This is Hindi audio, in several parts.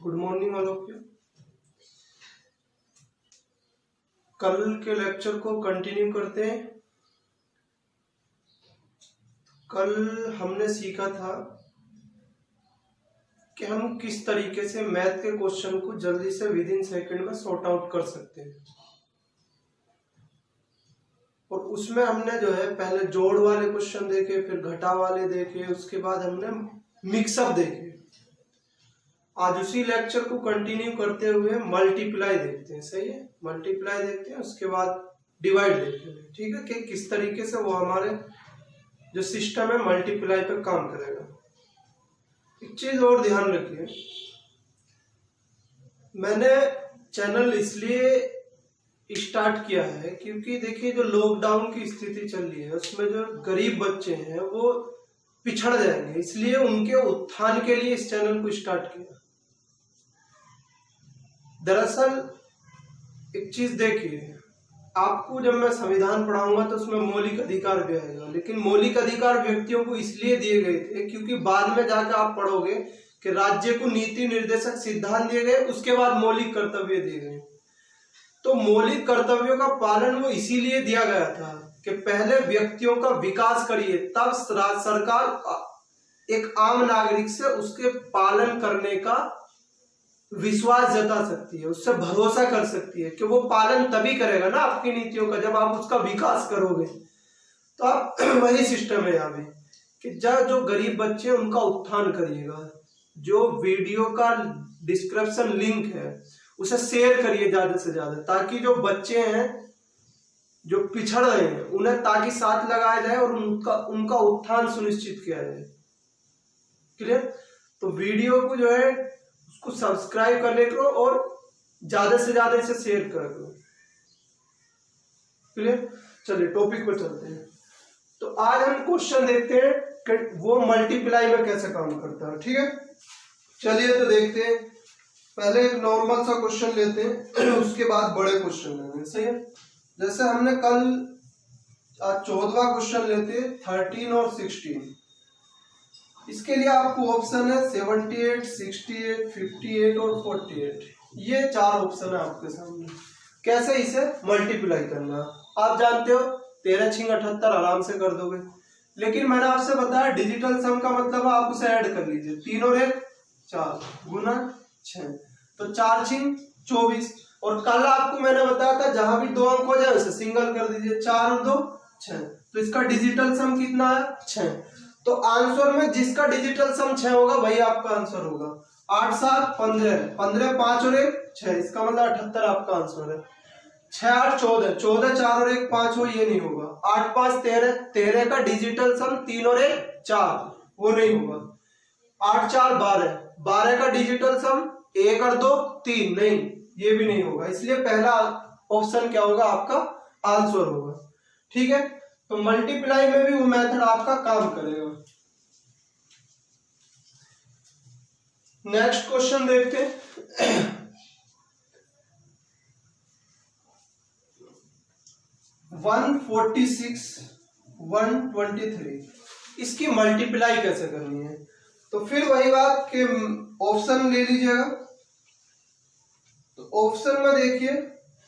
Good morning all of you. कल के लेक्चर को कंटिन्यू करते हैं। कल हमने सीखा था कि हम किस तरीके से मैथ के क्वेश्चन को जल्दी से विद इन सेकेंड में सॉर्ट आउट कर सकते हैं, और उसमें हमने जो है पहले जोड़ वाले क्वेश्चन देखे, फिर घटा वाले देखे, उसके बाद हमने मिक्सअप देखे। आज उसी लेक्चर को कंटिन्यू करते हुए मल्टीप्लाई देखते हैं। सही है, मल्टीप्लाई देखते हैं, उसके बाद डिवाइड देखते हैं। ठीक है, कि किस तरीके से वो हमारे जो सिस्टम है मल्टीप्लाई पर काम करेगा। एक चीज और ध्यान रखिए, मैंने चैनल इसलिए स्टार्ट किया है क्योंकि देखिए जो लॉकडाउन की स्थिति चल रही है उसमें जो गरीब बच्चे हैं वो पिछड़ जाएंगे, इसलिए उनके उत्थान के लिए इस चैनल को स्टार्ट किया। दरअसल एक चीज देखिए, आपको जब मैं संविधान पढ़ाऊंगा तो उसमें मौलिक अधिकार भी आएगा, लेकिन मौलिक अधिकार व्यक्तियों को इसलिए दिए गए थे क्योंकि बाद में जाकर आप पढ़ोगे कि राज्य को नीति निर्देशक सिद्धांत दिए गए, उसके बाद मौलिक कर्तव्य दिए गए। तो मौलिक कर्तव्यों का पालन वो इसीलिए दिया गया था कि पहले व्यक्तियों का विकास करिए, तब सरकार एक आम नागरिक से उसके पालन करने का विश्वास जता सकती है, उससे भरोसा कर सकती है कि वो पालन तभी करेगा ना आपकी नीतियों का जब आप उसका विकास करोगे। तो आप वही सिस्टम है यहाँ पे कि जो गरीब बच्चे उनका उत्थान करिएगा। जो वीडियो का डिस्क्रिप्शन लिंक है उसे शेयर करिए ज्यादा से ज्यादा, ताकि जो बच्चे हैं जो पिछड़ रहे हैं उन्हें ताकि साथ लगाया जाए और उनका उत्थान सुनिश्चित किया जाए। क्लियर? तो वीडियो को जो है उसको सब्सक्राइब कर ले करो और ज्यादा से ज्यादा इसे शेयर कर दो। क्लियर? चलिए टॉपिक पर चलते हैं। तो आज हम क्वेश्चन देखते हैं कि वो मल्टीप्लाई में कैसे काम करता है। ठीक है, चलिए तो देखते हैं। पहले एक नॉर्मल सा क्वेश्चन लेते हैं, उसके बाद बड़े क्वेश्चन लेंगे। सही है, जैसे हमने कल 14वां क्वेश्चन लेते हैं 13 और 16। इसके लिए आपको ऑप्शन है 78, 68, 58 और 48। ये चार ऑप्शन है आपके सामने। कैसे इसे मल्टीप्लाई करना आप जानते हो, 13 6 78 आराम से कर दोगे। लेकिन मैंने आपसे बताया डिजिटल सम का मतलब आप उसे ऐड कर लीजिए। 3 और 1 4 गुना 6, तो 4 6 24। और कल आपको मैंने बताया था जहां भी 2 अंक हो जाए उसे सिंगल कर दीजिए। 4 और 2 6, तो इसका डिजिटल सम कितना है 6। तो आंसर में जिसका डिजिटल सम 6 होगा वही आपका आंसर होगा। 8 7 15, 15 5 और 1 6, इसका मतलब 78 आपका आंसर है। 6 8 14, 14 4 और 1 5 हो, ये नहीं होगा। 8 5 13, 13 का डिजिटल सम 3 और 1 4, वो नहीं होगा। 8 4 12, 12 का डिजिटल सम 1 और 2 3, नहीं, ये भी नहीं होगा। इसलिए पहला ऑप्शन क्या होगा आपका आंसर होगा। ठीक है, तो मल्टीप्लाई में भी वो मेथड आपका काम करेगा। नेक्स्ट क्वेश्चन देखते हैं। 146 123, इसकी मल्टीप्लाई कैसे करनी है? तो फिर वही बात कि ऑप्शन ले लीजिएगा। तो ऑप्शन में देखिए,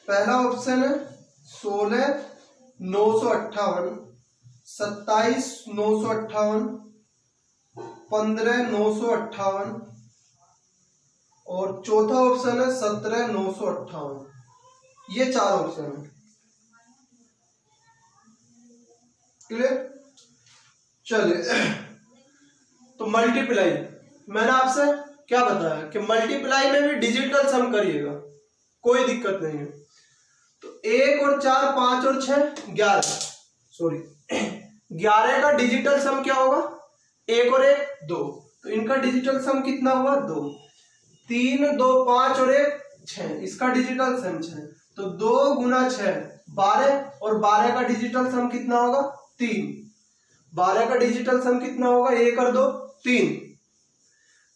पहला ऑप्शन है 16 958, 27 958, 15 958 और चौथा ऑप्शन है 17 958। ये चार ऑप्शन है। क्लियर? चलिए, तो मल्टीप्लाई मैंने आपसे क्या बताया कि मल्टीप्लाई में भी डिजिटल सम करिएगा, कोई दिक्कत नहीं है। तो 1 और 4 5 और 6 11, सॉरी 11 का डिजिटल सम क्या होगा? 1 और 1 2, तो इनका डिजिटल सम कितना हुआ 2। 3 2 5 और 1 6, इसका डिजिटल सम 6, तो 2 गुना 6 12, और 12 का डिजिटल सम कितना होगा 3। 12 का डिजिटल सम कितना होगा 1 और 2 3।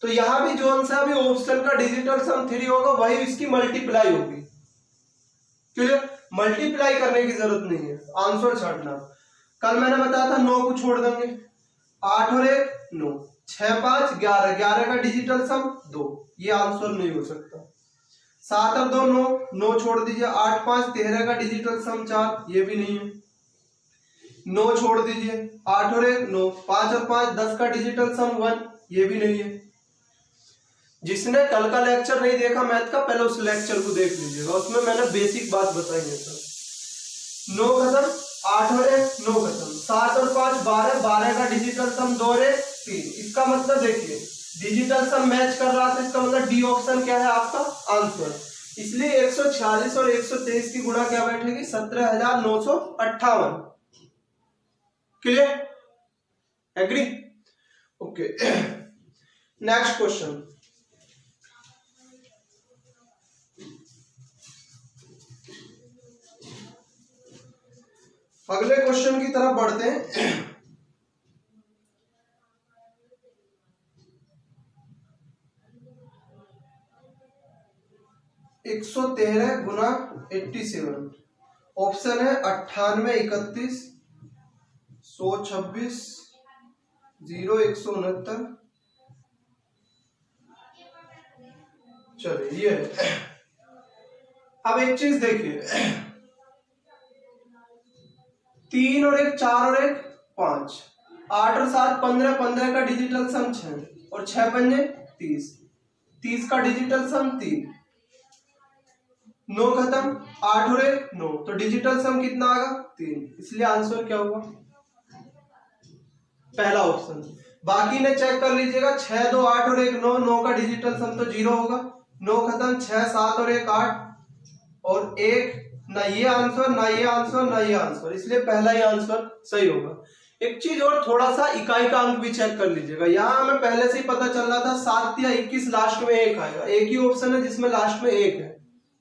तो यहां भी जो सा भी ऑप्शन का डिजिटल सम 3 होगा वही इसकी मल्टीप्लाई होगी। क्लियर? मल्टीप्लाई करने की जरूरत नहीं है, आंसर छाटना। कल मैंने बताया था 9 को छोड़ देंगे, 8 और 1 9, 6 5 11, 11 का डिजिटल सम 2, ये आंसर नहीं हो सकता। 7 और 2 9, 9 छोड़ दीजिए। 8 5 13 का डिजिटल सम 4, ये भी नहीं है। 9 छोड़ दीजिए। 8 और 1 9, 5 और 5 10 का डिजिटल सम 1, ये भी नहीं है। जिसने कल का लेक्चर नहीं देखा मैथ का, पहले उस लेक्चर को देख लीजिएगा, उसमें मैंने बेसिक बात बताई है सर। 9 खत्म, 8 और 1 9 खत्म, 7 और 5 12, 12 का डिजिटल सम 2 और 1 3। इसका मतलब देखिए डिजिटल सम मैच कर रहा था, इसका मतलब डी ऑप्शन क्या है आपका आंसर। इसलिए 146 और 123 की गुणा क्या बैठेगी 17,958। Clear? Agree? Okay. Next question. अगले क्वेश्चन की तरफ बढ़ते हैं। 113 गुना 87, ऑप्शन है 98 31 126 0 169। चलिए ये है। अब एक चीज देखिए, 3 और 1 4 और 1 5, 8 और 7 15, 15 का डिजिटल सम 6 और 6 पंजे 30, 30 का डिजिटल सम 3। 9 खत्म, 8 और 1 9, तो डिजिटल सम कितना आएगा 3, इसलिए आंसर क्या होगा पहला ऑप्शन। बाकी ने चेक कर लीजिएगा, 6 2 8 और 1 9, 9 का डिजिटल सम तो 0 होगा। 9 खत्म, 6 7 और 1 8 और 1, ना ये आंसर ना ये आंसर ना ये आंसर, इसलिए पहला ही आंसर सही होगा। एक चीज और, थोड़ा सा इकाई का अंक भी चेक कर लीजिएगा। यहाँ हमें पहले से ही पता चल रहा था 7 या 21 लास्ट में 1 आएगा, एक ही ऑप्शन है जिसमें लास्ट में 1 है,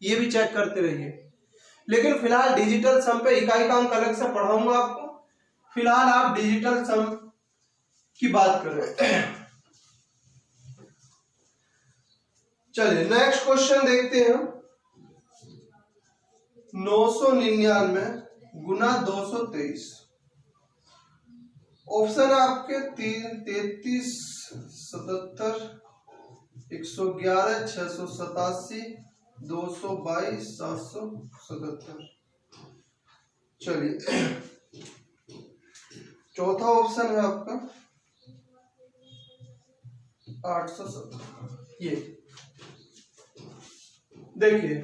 ये भी चेक करते रहिए। लेकिन फिलहाल डिजिटल सम पे इकाई का अंक अलग से पढ़ाऊंगा आपको, फिलहाल आप डिजिटल सम की बात करें। चलिए नेक्स्ट क्वेश्चन देखते हैं। 999 गुना 223, ऑप्शन है आपके 33 77 111 687 222 777। चलिए चौथा ऑप्शन है आपका 870। ये देखिए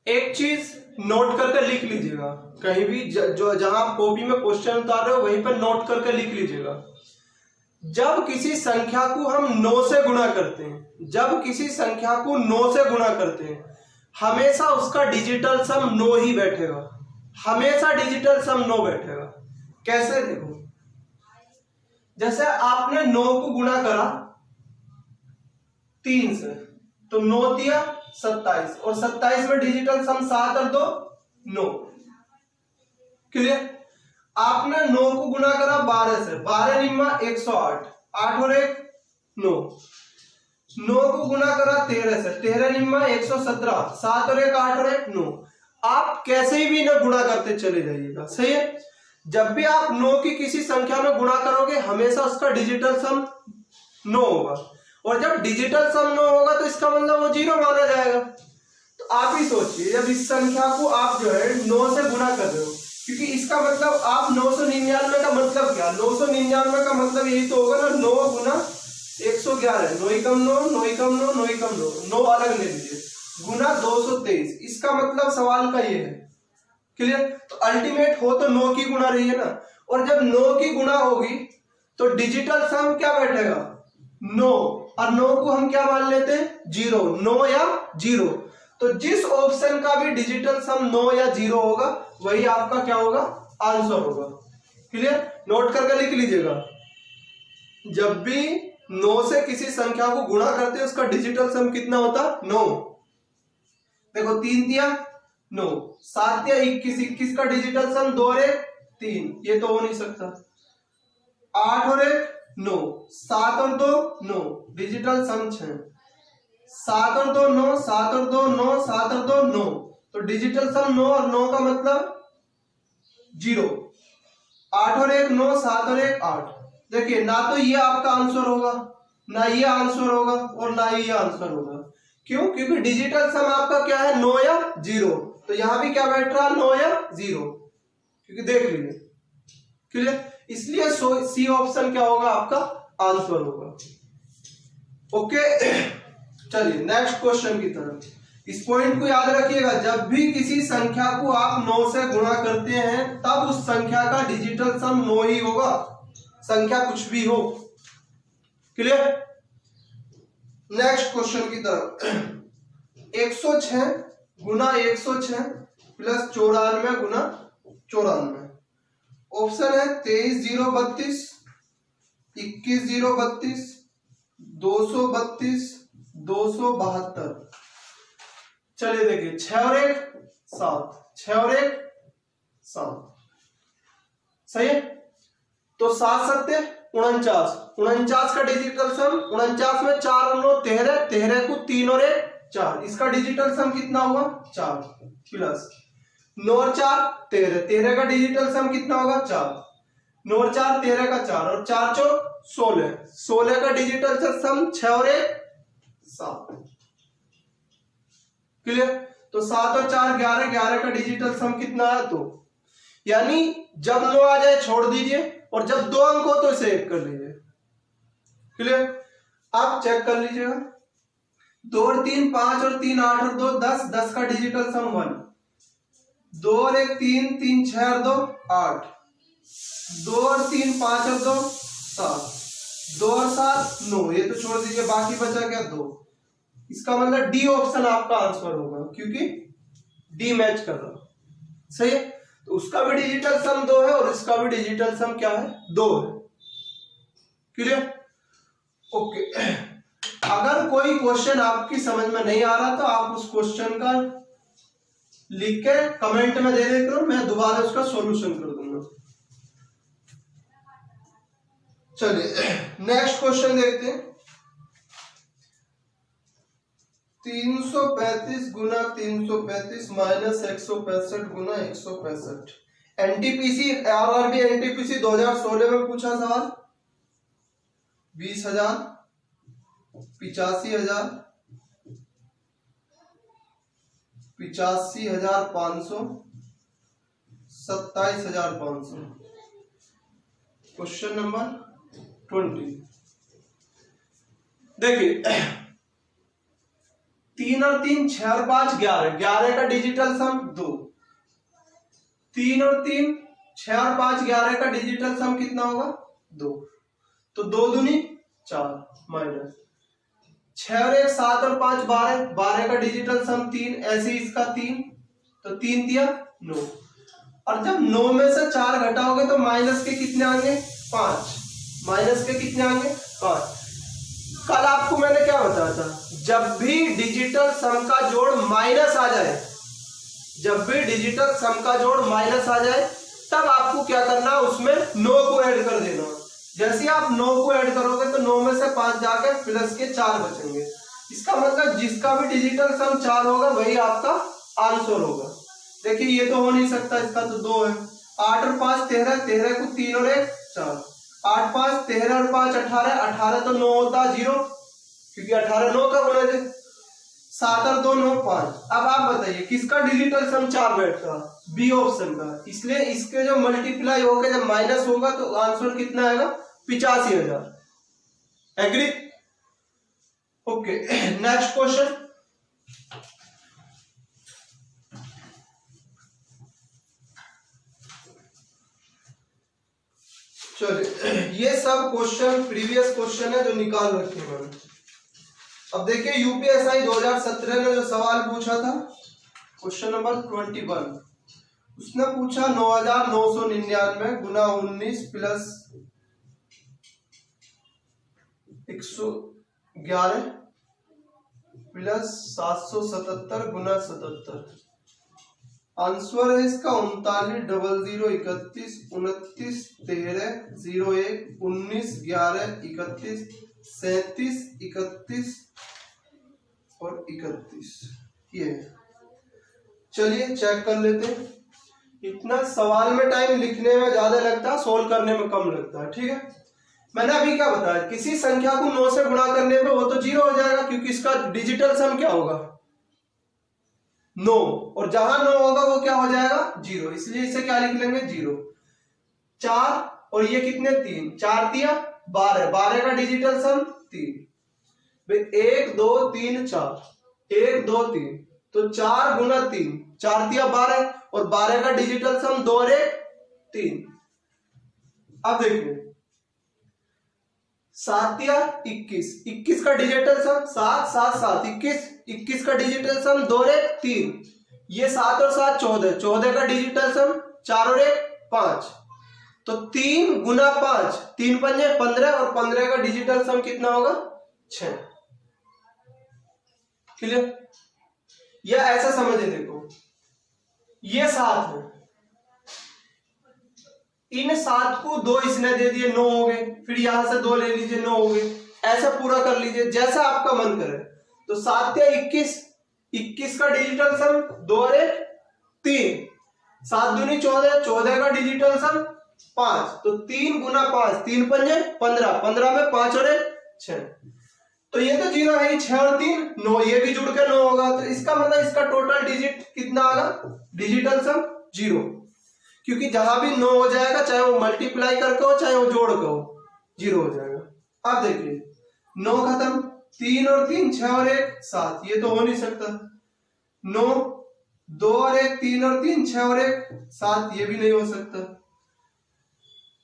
एक चीज नोट करके लिख लीजिएगा, कहीं भी जो जहां आप कॉपी में क्वेश्चन उतार रहे हो वहीं पर नोट करके लिख लीजिएगा। जब किसी संख्या को हम 9 से गुणा करते हैं, जब किसी संख्या को 9 से गुणा करते हैं, हमेशा उसका डिजिटल सम 9 ही बैठेगा, हमेशा डिजिटल सम 9 बैठेगा। कैसे? देखो, जैसे आपने 9 को गुणा करा 3 से, तो 9 दिया 27 और 27 में डिजिटल सम 7 और 2 9। क्लियर? आपने 9 को गुणा करा 12 से, 12 निम्मा 108, 8 और 1 9। 9 को गुणा करा 13 से, 13 निम्मा 117, 7 और 1 8 और 1 9। आप कैसे भी ना गुणा करते चले जाइएगा, सही है। जब भी आप 9 की किसी संख्या में गुणा करोगे हमेशा उसका डिजिटल सम 9 होगा, और जब डिजिटल सम 9 होगा तो इसका मतलब वो 0 माना जाएगा। तो आप ही सोचिए, जब इस संख्या को आप जो है 9 से गुणा कर रहे हो, क्योंकि इसका मतलब आप 999 का मतलब क्या, 999 का मतलब यही तो होगा ना, 9 गुना 111, 9 कम 9, 9 कम 9, 9 कम 9, 9 अलग ले लीजिए, गुना 223। इसका मतलब सवाल का ये है। क्लियर? तो अल्टीमेट हो तो 9 की गुणा रही है ना, और जब 9 की गुणा होगी तो डिजिटल सम क्या बैठेगा 9, और 9 को हम क्या मान लेते हैं 0, 9 या 0। तो जिस ऑप्शन का भी डिजिटल सम 9 या 0 होगा वही आपका क्या होगा आंसर होगा। क्लियर? नोट करके लिख लीजिएगा, जब भी 9 से किसी संख्या को गुणा करते हैं उसका डिजिटल सम कितना होता 9। देखो 3 दिया 9, 7 दिया 21, 21 का डिजिटल सम 2 और 1 3, ये तो हो नहीं सकता। 8 और 1 9, 7 और 2 9, डिजिटल सम 6, 7 और 2 9, 7 और 2 9, 7 और 2 9, तो डिजिटल सम 9 और 9 का मतलब 0। 8 और 1 9, 7 और 1 8। देखिए ना तो ये आपका आंसर होगा ना ये आंसर होगा और ना ही ये आंसर होगा। क्यों? क्योंकि डिजिटल सम आपका क्या है, 9 या 0। तो यहां भी क्या बैठ रहा, 9 या 0, क्योंकि देख लीजिए क्लियर। इसलिए सी ऑप्शन क्या होगा, आपका आंसर होगा। ओके, चलिए नेक्स्ट क्वेश्चन की तरफ। इस पॉइंट को याद रखिएगा, जब भी किसी संख्या को आप 9 से गुणा करते हैं तब उस संख्या का डिजिटल सम 9 ही होगा, संख्या कुछ भी हो। क्लियर। नेक्स्ट क्वेश्चन की तरफ। 106 गुना 106 प्लस 94 गुना 94। ऑप्शन है 23,032, 21,032, 232, 272। चलिए देखिए, 6 और 1 7, 6 और 1 7, सही है। तो 7 सत्ते 49, 49 का डिजिटल सम, 49 में 4 और 9 13, 13 को 3 और 1 4, इसका डिजिटल सम कितना हुआ 4, प्लस 9 और 4 13, 13 का डिजिटल सम कितना होगा 4, 9 और 4 13 का 4 और 4 चौक 16, 16 का डिजिटल सम 6 और 1 7। क्लियर। तो 7 और 4 11, 11 का डिजिटल सम कितना है 2। यानी जब 9 आ जाए छोड़ दीजिए और जब 2 अंक हो तो इसे 1 कर लीजिए। क्लियर। आप चेक कर लीजिएगा, 2 और 3 5 और 3 8 और 2 10, 10 का डिजिटल सम 1, 2 और 1 3, 3 6 और 2 8, 2 और 3 5 और 2 7, 2 और 7 9, ये तो छोड़ दीजिए, बाकी बचा क्या 2। इसका मतलब डी ऑप्शन आपका आंसर होगा, क्योंकि डी मैच कर रहा। सही है। तो उसका भी डिजिटल सम 2 है और इसका भी डिजिटल सम क्या है 2 है। क्लियर। ओके, अगर कोई क्वेश्चन आपकी समझ में नहीं आ रहा तो आप उस क्वेश्चन का लिख के कमेंट में दे देते हो, मैं दोबारा उसका सॉल्यूशन कर दूंगा। चलिए नेक्स्ट क्वेश्चन देखते हैं। 335 गुना 335 माइनस 165 गुना 165। एनटीपीसी आरआरबी एनटीपीसी 2016 में पूछा सवाल। 20,000, 85,000, 85,500, 27,500। Question number 20। देखिए 3 और 3 6 और 5 11, 11 का डिजिटल सम 2। 3 और 3 6 और 5 11 का डिजिटल सम कितना होगा 2। तो 2 दूनी 4 माइनस 6 और 1 7 और 5 12, 12 का डिजिटल सम 3, ऐसे ही इसका 3, तो 3 दिया 9। और जब 9 में से 4 घटाओगे तो माइनस के कितने आएंगे 5, माइनस के कितने आएंगे 5। कल आपको मैंने क्या बताया था, जब भी डिजिटल सम का जोड़ माइनस आ जाए, जब भी डिजिटल सम का जोड़ माइनस आ जाए तब आपको क्या करना, उसमें 9 को ऐड कर देना। जैसे आप 9 को ऐड करोगे तो 9 में से 5 जाके प्लस के 4 बचेंगे। इसका मतलब जिसका भी डिजिटल सम 4 होगा वही आपका आंसर होगा। देखिए ये तो हो नहीं सकता, इसका तो 2 है। 8 और 5 13, 13 को 3 और 1 4, 8 5 13 और 5 18, 18 तो 9 होता 0, क्योंकि 18 9 का गुणज है। 7 और 2 9 5। अब आप बताइए किसका डिजिटल सम 4 बैठता, बी ऑप्शन का। इसलिए इसके जो मल्टीप्लाई होकर जब माइनस होगा तो आंसर कितना आएगा 85,000। एग्री। Okay, next question. चलिए ये सब क्वेश्चन प्रीवियस क्वेश्चन है जो निकाल रखे हैं मैंने। अब देखिए यूपीएसआई 2017 ने जो सवाल पूछा था, क्वेश्चन नंबर 21, उसने पूछा 9,999 गुना 19 प्लस 111 प्लस 777 गुना 77। आंसर है इसका 39 00 31 29 13 01 19 11 31 37 31 और 31। ये चलिए चेक कर लेते हैं। इतना सवाल में टाइम लिखने में ज्यादा लगता है, सोल्व करने में कम लगता है। ठीक है, मैंने अभी क्या बताया, किसी संख्या को 9 से गुणा करने पे वो तो 0 हो जाएगा, क्योंकि इसका डिजिटल सम क्या होगा 9, और जहां 9 होगा वो क्या हो जाएगा 0, इसलिए इसे क्या लिख लेंगे 0। 4 और ये कितने 3, 4 तिया 12, 12 का डिजिटल सम 3, 1 2 3 4, 1 2 3, तो 4 गुना 3, 4 तिया 12, और 12 का डिजिटल सम 2 और 1 3। अब देखिए 7 तिया 21, 21 का डिजिटल सम 7 7 7 21, 21 का डिजिटल सम 2 और 1 3, ये 7 और 7 14, 14 का डिजिटल सम 4 और 1 5, तो 3 गुना 5, 3 पंजे 15, और 15 का डिजिटल सम कितना होगा 6। क्लियर? या ऐसा समझे, देखो ये 7 है, इन 7 को 2 इसने दे दिए 9 हो गए, फिर यहां से 2 ले लीजिए 9 हो गए, ऐसा पूरा कर लीजिए जैसा आपका मन करे। तो 7 या 21, 21 का डिजिटल सम 2 और 1 3, 7 दूनी 14, 14 का डिजिटल सम 5, तो 3 गुना 5, 3 पंजे 15, 15 में 5 और 1 6, तो ये तो 0 है, 6 और 3 9, ये भी जुड़ के 9 होगा, तो इसका मतलब इसका टोटल डिजिट कितना आगा डिजिटल सम 0, क्योंकि जहां भी 9 हो जाएगा, चाहे वो मल्टीप्लाई करके हो चाहे वो जोड़ के हो, 0 हो जाएगा। अब देखिए 9 खत्म, 3 और 3 6 और 1 7, ये तो हो नहीं सकता। 9 2 और 1 3 और 3 6 और 1 7, ये भी नहीं हो सकता।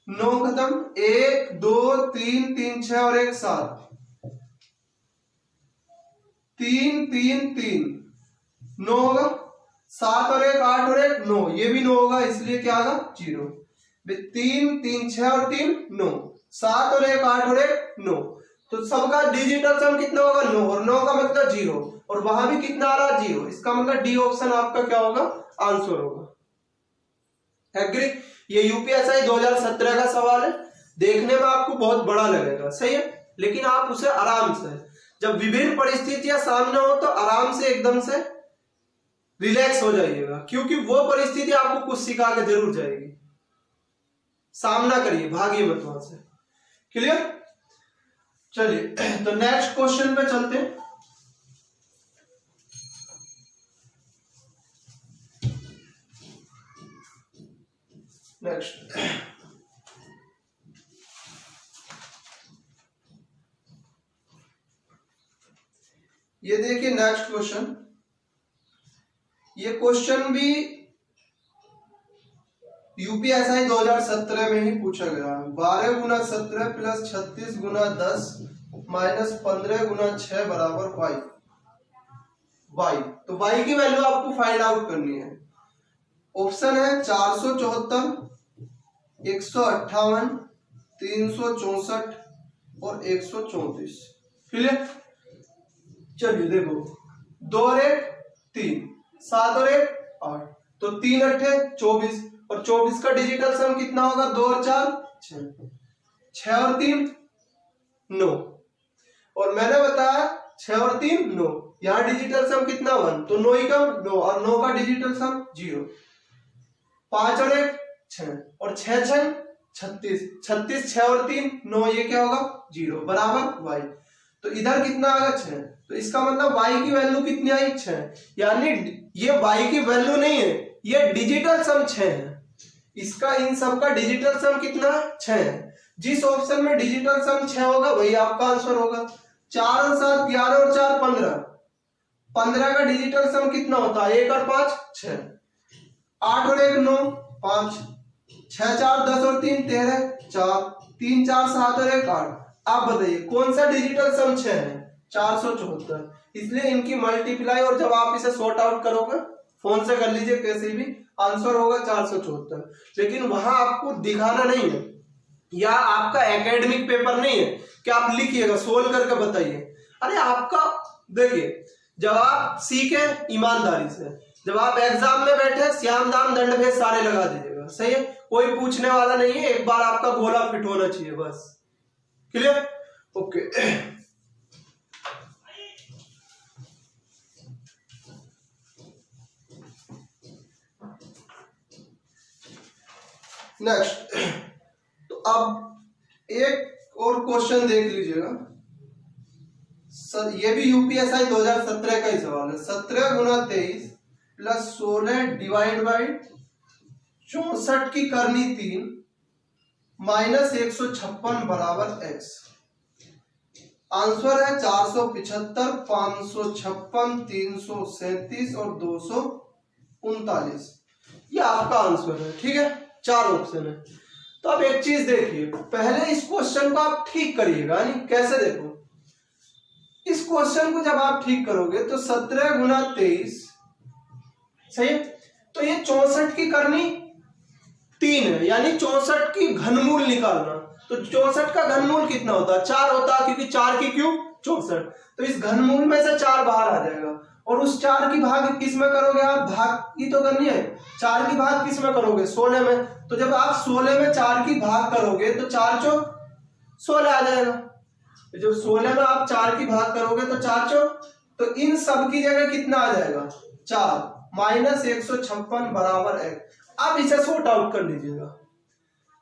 9 खत्म, 1 2 3 3 6 और 1 7, 3 3 3 9 होगा, 7 और 1 8 और 1 9, ये भी 9 होगा, इसलिए क्या आगा 0। 3 3 6 और 3 9, 7 और 1 8 और 1 9, तो सबका डिजिटल सम कितना होगा 9, और 9 का मतलब 0, और वहां भी कितना आ रहा 0, इसका मतलब डी ऑप्शन आपका क्या होगा आंसर होगा। एग्री? ये यूपीएसआई 2017 का सवाल है, देखने में आपको बहुत बड़ा लगेगा, सही है, लेकिन आप उसे आराम से, जब विभिन्न परिस्थितियां सामने हो तो आराम से एकदम से रिलैक्स हो जाइएगा, क्योंकि वो परिस्थिति आपको कुछ सिखा के जरूर जाएगी। सामना करिए, भागिए मत वहां से। क्लियर? चलिए तो नेक्स्ट क्वेश्चन पे चलते हैं। नेक्स्ट ये देखिए नेक्स्ट क्वेश्चन, ये क्वेश्चन भी यूपीएसआई 2017 में ही पूछा गया। 12 गुना 17 प्लस 36 गुना 10 माइनस 15 गुना 6 बराबर y। तो y की वैल्यू आपको फाइंड आउट करनी है। ऑप्शन है 474, 158, 364 और 134। क्लियर? चलिए देखो 2 और 1 3, 7 और 1 8, तो 3 अट्ठे 24, और 24 का डिजिटल सम कितना होगा 2 और 4 6, 6 और 3 9, और मैंने बताया 6 और 3 9, यहाँ डिजिटल सम कितना 1, तो 9 ही कम 9, और 9 का डिजिटल सम 0, 5 और 1 6, और 6 6 36, 36 6 और 3 9, ये क्या होगा 0 बराबर y। तो इधर कितना आएगा 6, तो इसका मतलब y की वैल्यू कितनी आई 6, यानी ये y की वैल्यू नहीं है, ये डिजिटल सम 6 है, इसका इन सब का डिजिटल सम कितना 6 है। जिस ऑप्शन में डिजिटल सम 6 होगा वही आपका आंसर होगा। 4 और 7 11 और 4 15, 15 का डिजिटल सम कितना होता है 1 और 5 6, 8 और 1 9 5, 6 4 10 और 3 13 4, 3 4 7 और 1 8। आप बताइए कौन सा डिजिटल सम 6 है 474, इसलिए इनकी मल्टीप्लाई, और जब आप इसे सॉर्ट आउट करोगे फोन से कर लीजिए कैसे भी, आंसर होगा 474। लेकिन वहां आपको दिखाना नहीं है, या आपका एकेडमिक पेपर नहीं है कि आप लिखिएगा सोल्व करके बताइए। अरे आपका देखिए, जब आप सीखे ईमानदारी से, जब आप एग्जाम में बैठे श्याम दाम दंड भेद सारे लगा दीजिएगा, सही है, कोई पूछने वाला नहीं है, एक बार आपका गोला फिट होना चाहिए बस। क्लियर? ओके नेक्स्ट, तो अब एक और क्वेश्चन देख लीजिएगा सर, ये भी यूपीएसआई 2017 का ही सवाल है। 17 गुना 23 प्लस 16 डिवाइड बाई 64 की करनी 3 माइनस 156 बराबर x। आंसर है 475, 556, 337 और 239। ये आपका आंसर है, ठीक है। 4 ऑप्शन है। तो अब एक चीज देखिए, पहले इस क्वेश्चन को आप ठीक करिएगा। यानी कैसे, देखो इस क्वेश्चन को जब आप ठीक करोगे तो 17 गुना 23 सही है, तो ये 64 की करनी 3 है, यानी 64 की घनमूल निकालना। तो 64 का घनमूल कितना होता है? 4 होता है, क्योंकि 4 की क्यूब 64। तो इस घनमूल में से 4 बाहर आ जाएगा और उस 4 की भाग किस में करोगे आप? भाग की तो करनी है। 4 की भाग किस में करोगे? 16 में। तो जब आप 16 में 4 की भाग करोगे तो 4 चौक 16 आ जाएगा। जब 16 में आप 4 की भाग करोगे तो 4 चौक, तो इन सब की जगह कितना आ जाएगा? 4 माइनस 156 बराबर 1। आप इसे सॉर्ट आउट कर लीजिएगा।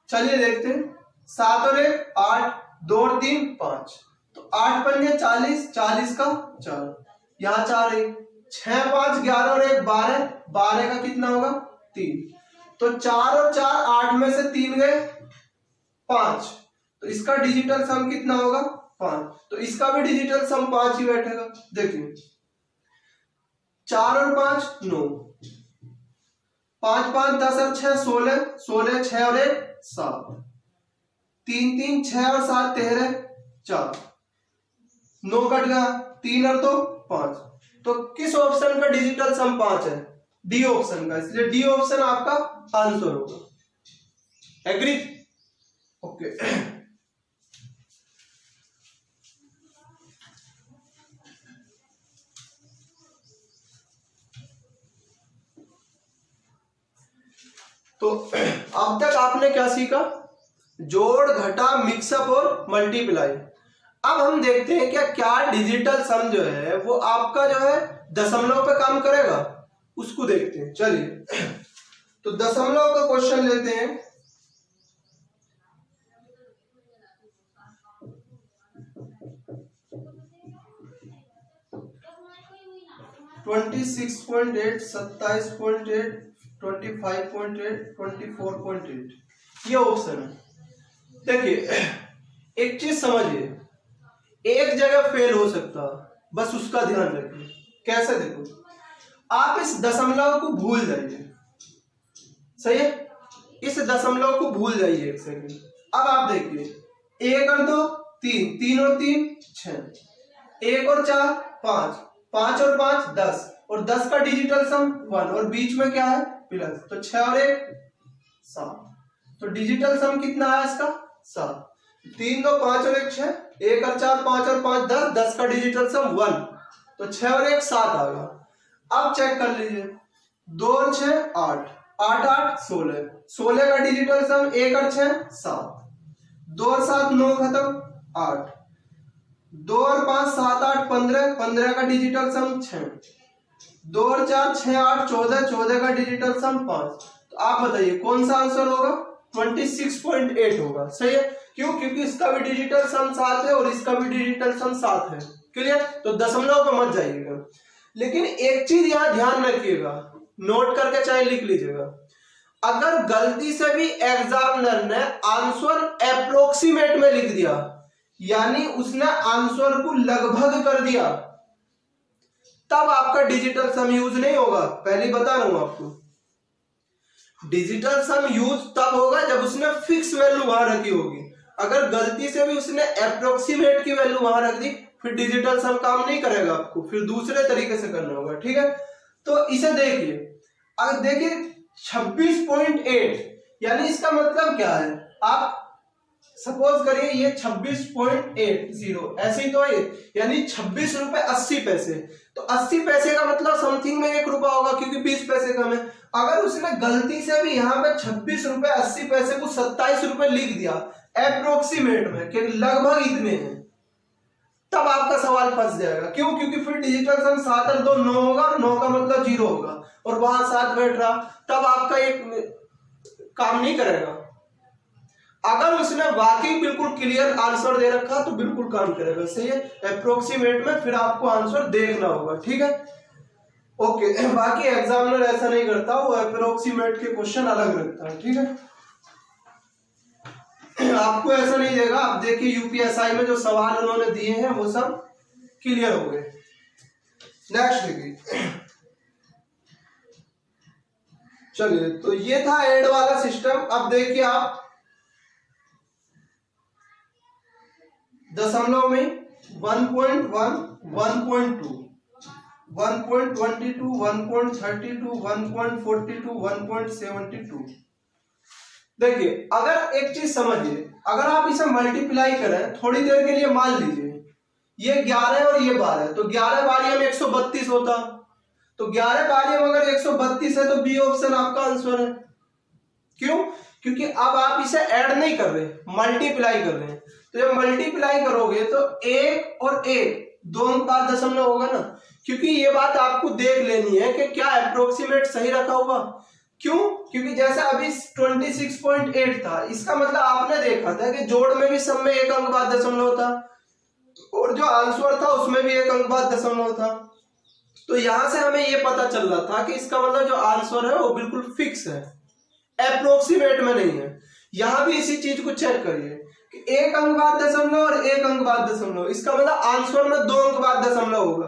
चलिए देखते हैं। 7 और 1 8, 2 और 3 5, तो 8 पंजे 40, 40 का 4, यहाँ 4 1, 6 5 11 और 1 12, 12 का कितना होगा? 3। तो 4 और 4 8 में से 3 गए 5, तो इसका डिजिटल सम कितना होगा? 5। तो इसका भी डिजिटल सम 5 ही बैठेगा। देखिए 4 और 5 9, 5 5 10 और 6 16, 16 6 और 1 7, 3 3 6 और 7 13 4, 9 कट गया, 3 और 2 5। तो किस ऑप्शन का डिजिटल सम 5 है? डी ऑप्शन का। इसलिए डी ऑप्शन आपका आंसर होगा। एग्री? ओके। तो अब तक आपने क्या सीखा? जोड़, घटा, मिक्सअप और मल्टीप्लाई। अब हम देखते हैं क्या डिजिटल सम जो है वो आपका जो है दशमलव पे काम करेगा, उसको देखते हैं। चलिए तो दशमलव का क्वेश्चन लेते हैं। ट्वेंटी 26.8, 27.8, 25.8, 24.8 ये ऑप्शन है। देखिए एक चीज समझिए, एक जगह फेल हो सकता है, बस उसका ध्यान रखिए। कैसे? देखो आप इस दशमलव को भूल जाइए, सही है, इस दशमलव को भूल जाइए एक सेकंड। अब आप देखिए 1 और 2 3, 3 और 3 6, 1 और 4 5, 5 और 5 10, और 10 का डिजिटल सम 1, और बीच में क्या है? प्लस। तो 6 और 1 7, तो डिजिटल सम कितना है इसका? 7। 3 2 5 और 1 6, 1 और 4 5 और 5 10, 10 का डिजिटल सम 1, तो 6 और 1 7 आ गया। अब चेक कर लीजिए, 2 और 6 8, 8 8 16, 16 का डिजिटल सम 1 और 6 7, 2 और 7 9 खत्म 8, 2 और 5 7 8 15, 15 का डिजिटल सम 6, 2 और 4 6 8 14, 14 का डिजिटल सम 5। तो आप बताइए कौन सा आंसर होगा? 26.8 होगा। सही है, क्यों? क्योंकि इसका भी डिजिटल सम 7 है और इसका भी डिजिटल सम 7 है। क्लियर? तो दशमलव पे मत जाइएगा। लेकिन एक चीज यहां ध्यान रखिएगा, नोट करके चाहे लिख लीजिएगा, अगर गलती से भी एग्जामिनर ने आंसर अप्रोक्सीमेट में लिख दिया, यानी उसने आंसर को लगभग कर दिया, तब आपका डिजिटल सम यूज नहीं होगा। पहले बता रहा हूं आपको, डिजिटल सम यूज तब होगा जब उसने फिक्स वैल्यू वहां रखी होगी। अगर गलती से भी उसने अप्रोक्सीमेट की वैल्यू वहां रख दी, फिर डिजिटल सम काम नहीं करेगा, आपको फिर दूसरे तरीके से करना होगा। ठीक है, तो इसे देखिए, अब देखिए 26.8, यानी इसका मतलब क्या है? आप सपोज करिए ये 26.80 ऐसे ही तो है, यानी 26 रुपए 80 पैसे। तो 80 पैसे का मतलब समथिंग में 1 रुपया होगा, क्योंकि 20 पैसे कम है। अगर उसने गलती से भी यहाँ पे 26 रुपए 80 पैसे को 27 रुपए लिख दिया अप्रोक्सीमेट में कि लगभग इतने हैं, तब आपका सवाल फंस जाएगा। क्यों? क्योंकि फिर डिजिटल सम 7 और 2 9 होगा, 9 का मतलब 0 होगा, और वहां 7 बैठ रहा, तब आपका एक काम नहीं करेगा। अगर उसने वाकई बिल्कुल क्लियर आंसर दे रखा तो बिल्कुल काम करेगा, सही है। अप्रोक्सीमेट में फिर आपको आंसर देखना होगा, ठीक है। ओके, बाकी एग्जामिनर ऐसा नहीं करता, वो अप्रोक्सीमेट के क्वेश्चन अलग रखता है, ठीक है। आपको ऐसा नहीं देगा। आप देखिए यूपीएसआई में जो सवाल उन्होंने दिए हैं वो सब क्लियर हो गए। नेक्स्ट देखिए, चलिए, तो ये था ऐड वाला सिस्टम। अब देखिए आप दशमलव में 1.1, 1.2, 1.22, 1.32, 1.42, 1.72। देखिए, अगर एक चीज समझिए, अगर आप इसे मल्टीप्लाई करें थोड़ी देर के लिए, मान लीजिए ये 11 और ये 12, तो 11 बारियों में 132 होता, तो 11 बारियों में अगर 132 है तो बी ऑप्शन आपका आंसर है। क्यों? क्योंकि अब आप इसे ऐड नहीं कर रहे, मल्टीप्लाई कर रहे हैं। तो जब मल्टीप्लाई करोगे तो 1 और 1 2 अंक बाद दशमलव होगा ना, क्योंकि ये बात आपको देख लेनी है कि क्या अप्रोक्सीमेट सही रखा होगा। क्यों? क्योंकि जैसे अभी 26.8 था, इसका मतलब आपने देखा था कि जोड़ में भी सब में 1 अंक बाद दशमलव था, और जो आंसर था उसमें भी 1 अंक बाद दशमलव था। तो यहां से हमें यह पता चल रहा था कि इसका मतलब जो आंसर है वो बिल्कुल फिक्स है, अप्रोक्सीमेट में नहीं है। यहां भी इसी चीज को चेक करिए कि 1 अंक बाद दशमलव और 1 अंक बाद दशमलव, इसका मतलब आंसर में 2 अंक बाद दशमलव होगा।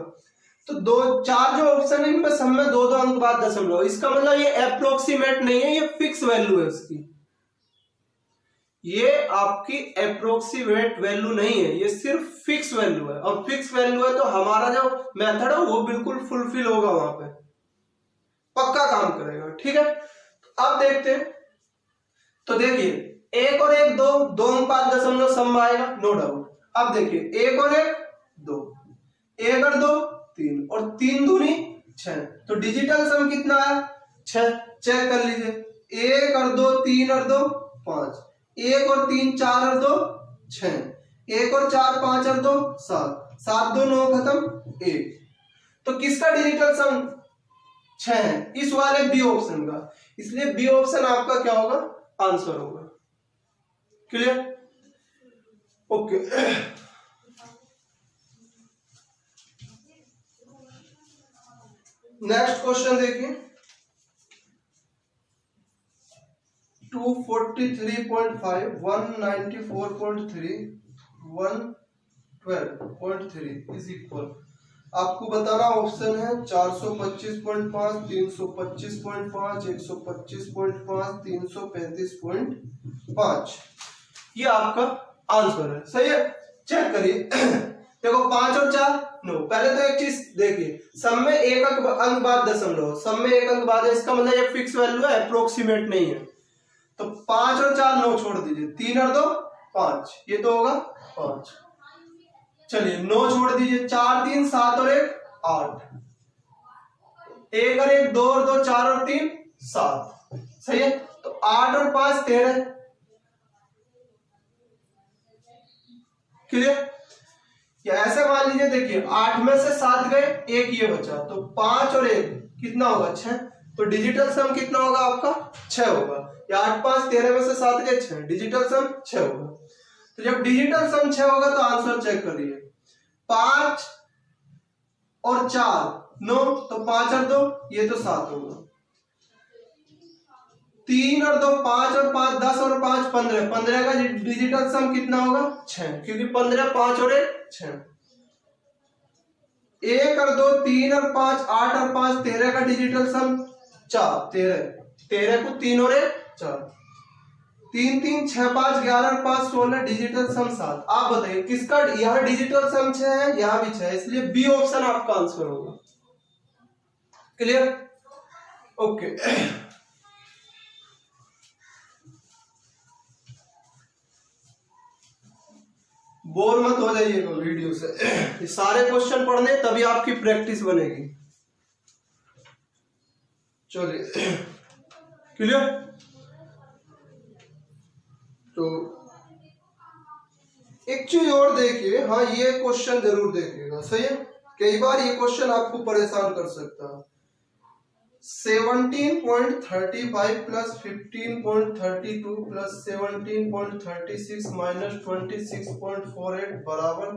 तो 4 जो ऑप्शन है इनमें सब में 2-2 अंक बाद दशमलव, इसका मतलब ये अप्रोक्सीमेट नहीं है, ये फिक्स वैल्यू है उसकी। ये आपकी अप्रोक्सीमेट वैल्यू नहीं है, ये सिर्फ फिक्स वैल्यू है। और फिक्स वैल्यू है तो हमारा जो मेथड है वो बिल्कुल फुलफिल होगा, वहां पे पक्का काम करेगा, ठीक है। अब देखते हैं, तो देखिए 1 और 1 2 अंक बाद दशमलव सम में आएगा, नो डाउट। अब देखिए 1 और 1 2, 1 और 2 3, और 3 दूनी 6, तो डिजिटल सम कितना है 6। चेक कर लीजिए, 1 और 2 3 और 2 5, 1 और 3 4 और 2 6, 1 और 4 5 और 2 7, 7 2 9 खत्म 1। तो किसका डिजिटल सम 6 है? इस वाले बी ऑप्शन का, इसलिए बी ऑप्शन आपका क्या होगा, आंसर होगा। क्लियर? ओके। नेक्स्ट क्वेश्चन देखिए, 243.5, 194.3, 112.3 इज इक्वल, आपको बताना ऑप्शन है 425.5, 325.5, 125.5, 335.5। ये आपका आंसर है, सही है। चेक करिए, देखो 5 और 4 नो। पहले तो एक चीज देखिए, सब में 1 अंक बाद दशमलव, सब में 1 अंक बाद है, इसका मतलब ये फिक्स वैल्यू है, अप्रोक्सीमेट नहीं है। तो 5 और 4 नो छोड़ दीजिए, 3 और 2 5, ये तो होगा 5। चलिए 9 छोड़ दीजिए, 4 3 7 और 1 8, 1 और 1 2 और 2 4 और 3 7, सही है। तो 8 और 5 13। क्लियर? या ऐसे मान लीजिए, देखिए 8 में से 7 गए, 1 ये बचा, तो 5 और 1 कितना होगा 6। तो डिजिटल सम कितना होगा आपका 6 होगा। या 8 5 13 में से 7 गए 6, डिजिटल सम 6 होगा। तो जब डिजिटल सम 6 होगा तो आंसर चेक करिए, 5 और 4 9, तो 5 और 2 ये तो 7 होगा। 3 और 2 5 और 5 10 और 5 15, 15 का डिजिटल सम कितना होगा 6, क्योंकि 15 5 और 1 6। 1 और 2 3 और 5 8 और 5 13 का डिजिटल सम 4 13, 13 को 3 और 1 4, 3 3 6 5 11 और 5 16, डिजिटल सम 7। आप बताइए किसका यहाँ डिजिटल सम 6 है, यहाँ भी 6 है, इसलिए बी ऑप्शन आपका आंसर होगा। क्लियर? ओके। बोर मत हो जाइएगा वीडियो से, ये सारे क्वेश्चन पढ़ने तभी आपकी प्रैक्टिस बनेगी। चलिए, क्लियर? तो एक चीज और देखिए, हाँ ये क्वेश्चन जरूर देखिएगा, सही है। कई बार ये क्वेश्चन आपको परेशान कर सकता है। 17.35 प्लस 15.32 प्लस 17.36 माइनस 26.48 बराबर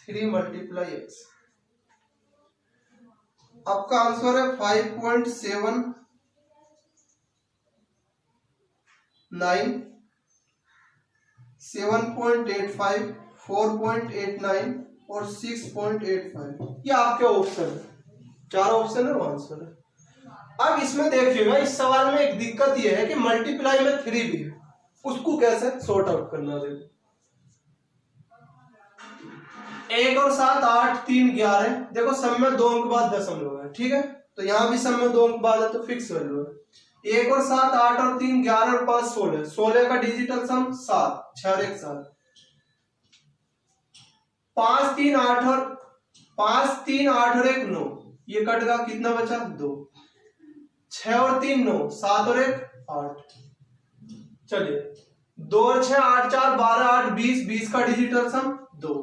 3 मल्टीप्लाई एक्स। आपका आंसर है 5.79, 7.85, 4.89 और 6.85। ये आपके ऑप्शन है, चार ऑप्शन है, वो आंसर है। अब इसमें देखिएगा, इस सवाल में एक दिक्कत ये है कि मल्टीप्लाई में 3 भी है, उसको कैसे सॉर्ट आउट करना। देखो 1 और 7 8 3 11, देखो सब में 2 अंक बाद दशमलव है, ठीक है, तो यहाँ भी सब में 2 अंक बाद है तो फिक्स वैल्यू है। 1 और 7 8 और 3 11 और 5 16, 16 का डिजिटल सम 7, 6 और 1 7, 5 3 8 और 1 9, ये कट गया, कितना बचा 2, 6 और 3 9, 7 और 1 8। चलिए 2 और 6 8 4 12 8 20, 20 का डिजिटल सम 2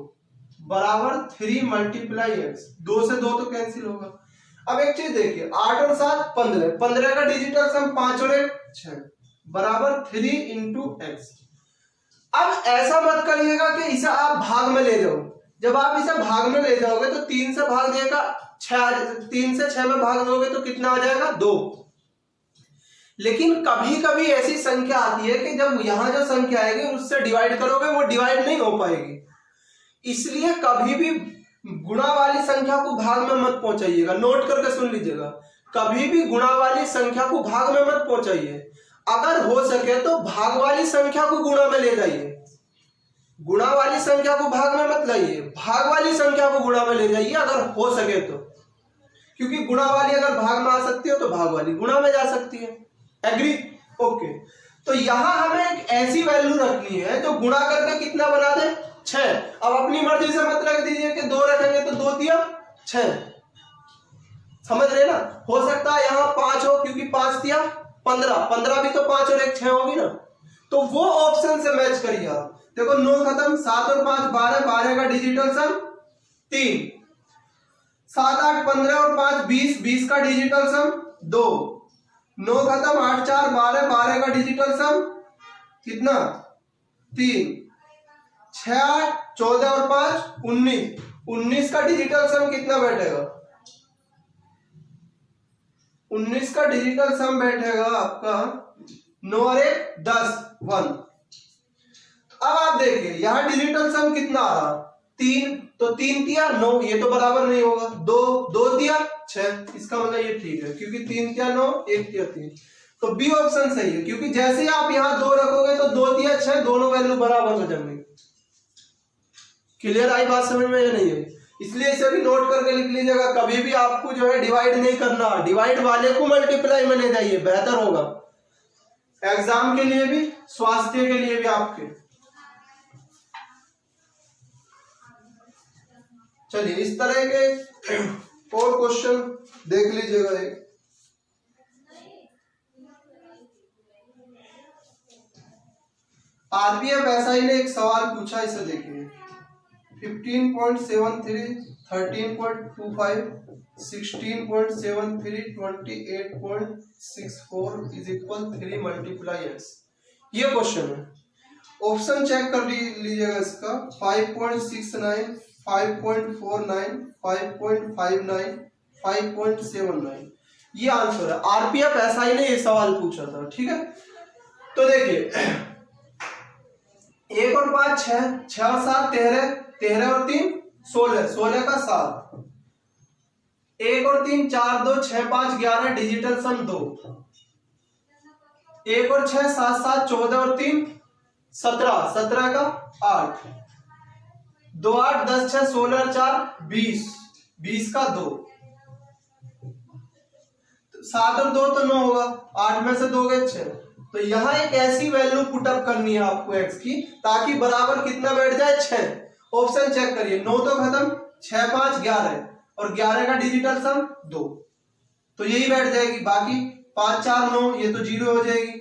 बराबर 3 मल्टीप्लाई एक्स। 2 से 2 तो कैंसिल होगा। अब एक चीज देखिए, 8 और 7 15, 15 का डिजिटल सम 5 और 1 6 बराबर 3 इंटू एक्स। अब ऐसा मत करिएगा कि इसे आप भाग में ले जाओ, जब आप इसे भाग में ले जाओगे तो 3 से भाग देगा 6, 3 से 6 में भाग दोगे तो कितना आ जाएगा 2। लेकिन कभी कभी ऐसी संख्या आती है कि जब यहां जो संख्या आएगी उससे डिवाइड करोगे वो डिवाइड नहीं हो पाएगी, इसलिए कभी भी गुणा वाली संख्या को भाग में मत पहुंचाइएगा। नोट करके सुन लीजिएगा, कभी भी गुणा वाली संख्या को भाग में मत पहुंचाइए। अगर हो सके तो भाग वाली संख्या को गुणा में ले जाइए, गुणा वाली संख्या को भाग में मत लाइए, भाग वाली संख्या को गुणा में ले जाइए अगर हो सके तो, क्योंकि गुणा वाली अगर भाग में आ सकती हो तो भाग वाली गुणा में जा सकती है। एग्री? ओके। तो यहां हमें एक ऐसी वैल्यू रखनी है जो गुणा करके कितना बना दे 6। अब अपनी मर्जी से मत रख दीजिए कि 2 रखेंगे तो 2 दिया 6, समझ रहे ना। हो सकता है यहां 5 हो, क्योंकि 5 दिया 15, 15 भी तो 5 और 1 6 होगी ना, तो वो ऑप्शन से मैच करिए आप। देखो 9 खत्म, 7 और 5 12, 12 का डिजिटल सम 3, 7 8 15 और 5 20, 20 का डिजिटल सम 2, 9 खत्म, 8 4 12, 12 का डिजिटल सम कितना 3, 6 8 14 और 5 19, 19 का डिजिटल सम कितना बैठेगा, 19 का डिजिटल सम बैठेगा आपका 9 और 1 10 1। अब आप देखिए यहां डिजिटल सम कितना आ रहा 3, तो 3 दिया 9, ये तो बराबर नहीं होगा। 2 2 दिया 6, इसका मतलब ये ठीक है, क्योंकि 3 दिया 9, 1 दिया 3, तो बी ऑप्शन सही है। क्योंकि जैसे ही आप यहां 2 रखोगे तो 2 दिया 6, दोनों वैल्यू बराबर हो जाएंगे। क्लियर आई बात समझ में या नहीं है? इसलिए इसे भी नोट करके लिख लीजिएगा, कभी भी आपको जो है डिवाइड नहीं करना, डिवाइड वाले को मल्टीप्लाई में ले जाइए, बेहतर होगा एग्जाम के लिए भी, स्वास्थ्य के लिए भी आपके। चलिए इस तरह के और क्वेश्चन देख लीजिएगा। एक आरपीएफ एसआई ने एक सवाल पूछा, इसे देखिए 15.73, 13.25, 16.73, 28.64 इज इक्वल 3 मल्टीप्लाई एक्स। ये क्वेश्चन है। ऑप्शन चेक कर लीजिएगा इसका 5.69, 5.49, 5.59, 5.79, ये आंसर है। आरपीएफ एसआई ने ये सवाल पूछा था, ठीक है। तो देखिए 1 और 5 6, 6 और 7 13, 13 और 3 16, 16 का 7, 1 और 3 4 2 6 5 11, डिजिटल सम 2, 1 और 6 7 7 14 और 3 17, 17 का 8, 2 8 10 6 16 और 4 20, 20 का 2, 7 और 2 तो 9 होगा, 8 में से 2 गए 6। तो यहां एक ऐसी वैल्यू पुटअप करनी है आपको x की, ताकि बराबर कितना बैठ जाए 6। ऑप्शन चेक करिए, 9 तो खत्म, 6 5 11 और 11 का डिजिटल सम 2, तो यही बैठ जाएगी। बाकी 5 4 9, ये तो 0 हो जाएगी।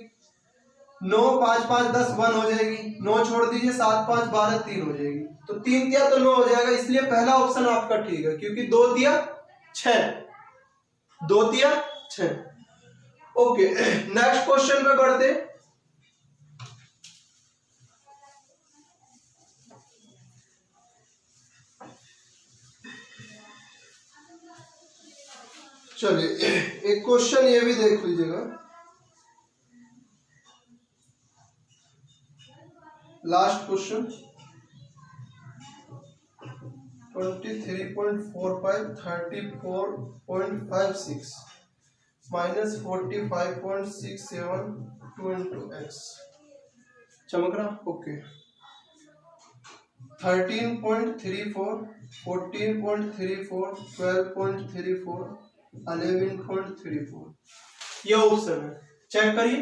9 5 5 10 1 हो जाएगी, 9 छोड़ दीजिए, 7 5 12 3 हो जाएगी। तो 3 दिया तो 9 हो जाएगा, इसलिए पहला ऑप्शन आपका ठीक है, क्योंकि 2 दिया 6। 2 तिया 6। ओके, नेक्स्ट क्वेश्चन पे बढ़ते। चलिए एक क्वेश्चन ये भी देख लीजिएगा, last question 23.45 34.56 minus 45.67 2 into x। चमक रहा? ओके, 13.34 14.34 12.34 11.34 ये ऑप्शन है। चेक करिए,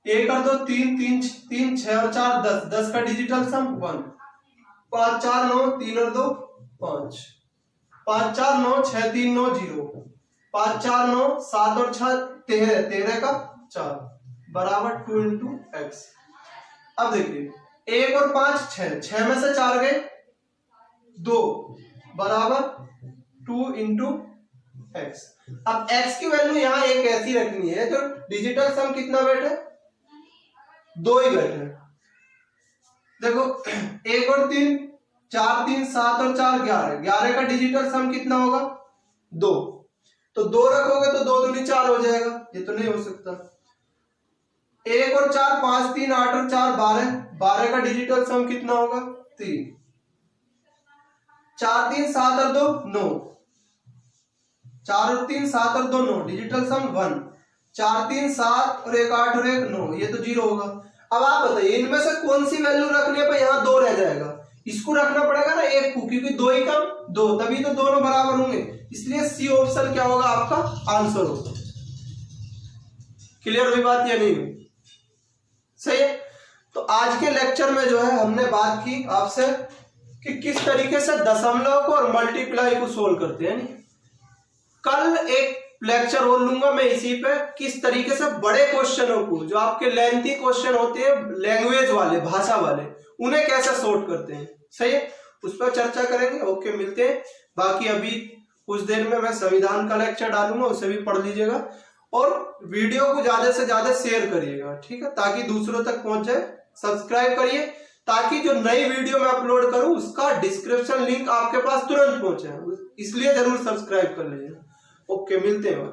1 और 2 3 3 3 6 और 4 10 10 का डिजिटल सम 1 5 4 9 3 और 2 5 5 4 9 6 3 9 0 5 4 9 7 और 6 13 13 का 4 बराबर 2 into x। अब देखिए 1 और 5 6 6 में से 4 गए 2 बराबर 2 into x। अब x की वैल्यू यहां एक ऐसी रखनी है जो डिजिटल सम कितना बैठे, 2 ही बैठे। देखो 1 और 3 4 3 7 और 4 11 11 का डिजिटल सम कितना होगा 2, तो 2 रखोगे तो 2 दूनी 4 हो जाएगा, ये तो नहीं हो सकता। 1 और 4 5 3 8 और 4 12 12 का डिजिटल सम कितना होगा 3 4 3 7 और 2 9 4 और 3 7 और 2 9 डिजिटल सम 1 4 3 7 और 1 8 और 1 9 ये तो 0 होगा। अब आप बताइए इनमें से कौन सी वैल्यू रखने पर यहाँ 2 रह जाएगा, इसको रखना पड़ेगा ना 1 को, क्योंकि 2 ही कम 2 तभी तो दोनों बराबर होंगे, इसलिए सी ऑप्शन क्या होगा आपका आंसर होगा। क्लियर हुई बात या नहीं हुई? सही है। तो आज के लेक्चर में जो है हमने बात की आपसे कि किस तरीके से दशमलव को और मल्टीप्लाई को सोल्व करते हैं। कल एक लेक्चर और लूंगा मैं इसी पे, किस तरीके से बड़े क्वेश्चनों को जो आपके लेंथी क्वेश्चन होते हैं लैंग्वेज वाले भाषा वाले उन्हें कैसे सॉर्ट करते हैं। सही है, उस पर चर्चा करेंगे। ओके, मिलते हैं। बाकी अभी कुछ देर में मैं संविधान का लेक्चर डालूंगा, उसे भी पढ़ लीजिएगा और वीडियो को ज्यादा से ज्यादा शेयर करिएगा, ठीक है, ताकि दूसरों तक पहुंच जाए। सब्सक्राइब करिए ताकि जो नई वीडियो मैं अपलोड करूं उसका डिस्क्रिप्शन लिंक आपके पास तुरंत पहुंचे, इसलिए जरूर सब्सक्राइब कर लीजिए। ओके, मिलते हैं।